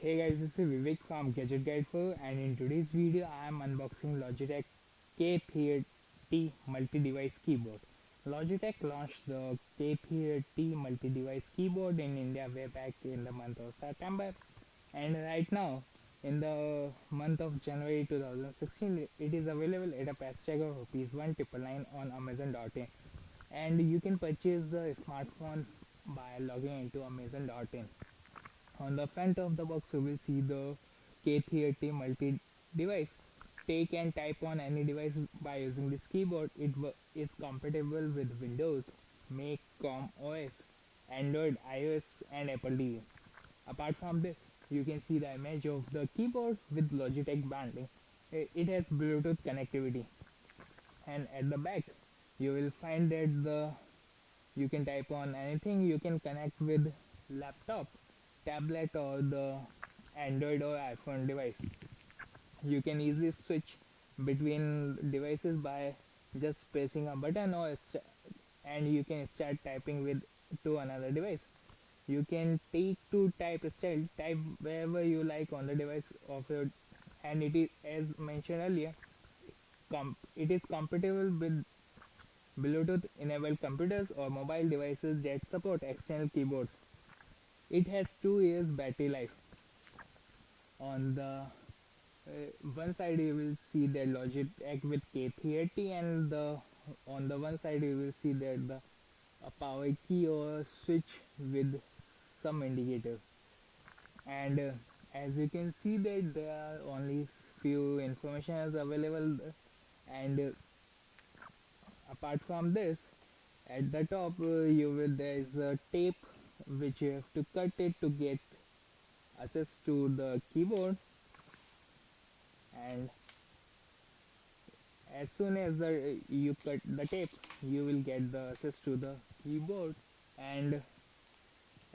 Hey guys, this is Vivek from Gadget Guide 4, and in today's video I am unboxing Logitech K380 Multi-Device Keyboard. Logitech launched the K380 Multi-Device Keyboard in India way back in the month of September, and right now in the month of January 2016 it is available at a price tag of ₹1,999 on Amazon.in, and you can purchase the smartphone by logging into Amazon.in. On the front of the box you will see the K380 multi-device. Take and type on any device by using this keyboard. It is compatible with Windows, Mac, Com OS, Android, iOS and Apple TV. Apart from this, you can see the image of the keyboard with Logitech branding. It has Bluetooth connectivity, and at the back you will find that you can type on anything. You can connect with laptop, tablet or the Android or iPhone device. You can easily switch between devices by just pressing a button and you can start typing with to another device. You can take to type style, type wherever you like on the device of your, and it is, as mentioned earlier, it is compatible with Bluetooth enabled computers or mobile devices that support external keyboards. It has 2 years battery life. On the one side you will see the Logitech with K380, and on the one side you will see that a power key or switch with some indicator. And as you can see that there are only few information is available, and apart from this, at the top there is a tape which you have to cut it to get access to the keyboard, and as soon as you cut the tape you will get the access to the keyboard. And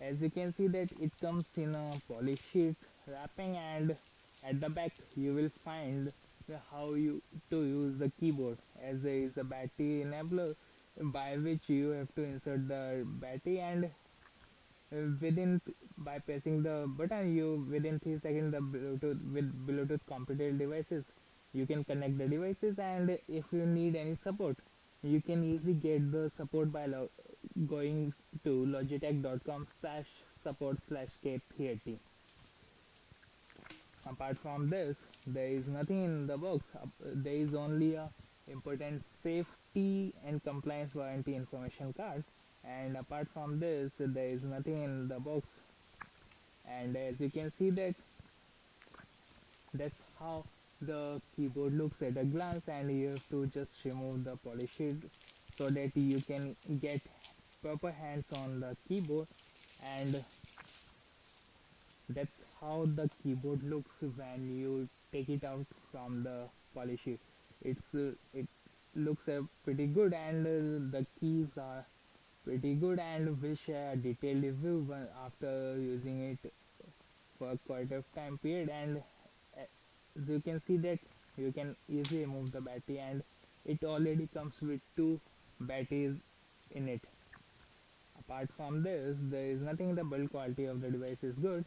as you can see that it comes in a polish sheet wrapping, and at the back you will find how you to use the keyboard, as there is a battery enabler by which you have to insert the battery, and within by pressing the button you within 3 seconds the Bluetooth compatible devices, you can connect the devices. And if you need any support, you can easily get the support by going to logitech.com/support/k380. Apart from this, there is nothing in the box. There is only a important safety and compliance warranty information card, and apart from this there is nothing in the box. And as you can see that's how the keyboard looks at a glance, and you have to just remove the polish sheet so that you can get proper hands on the keyboard. And that's how the keyboard looks when you take it out from the polish sheet. It looks pretty good, and the keys are pretty good, and will share a detailed review after using it for quite a time period. And as you can see that you can easily remove the battery, and it already comes with 2 batteries in it. Apart from this, there is nothing. The build quality of the device is good.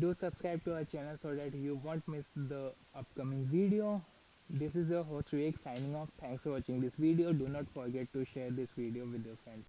Do subscribe to our channel so that you won't miss the upcoming video. This is your host Vivek signing off. Thanks for watching this video. Do not forget to share this video with your friends.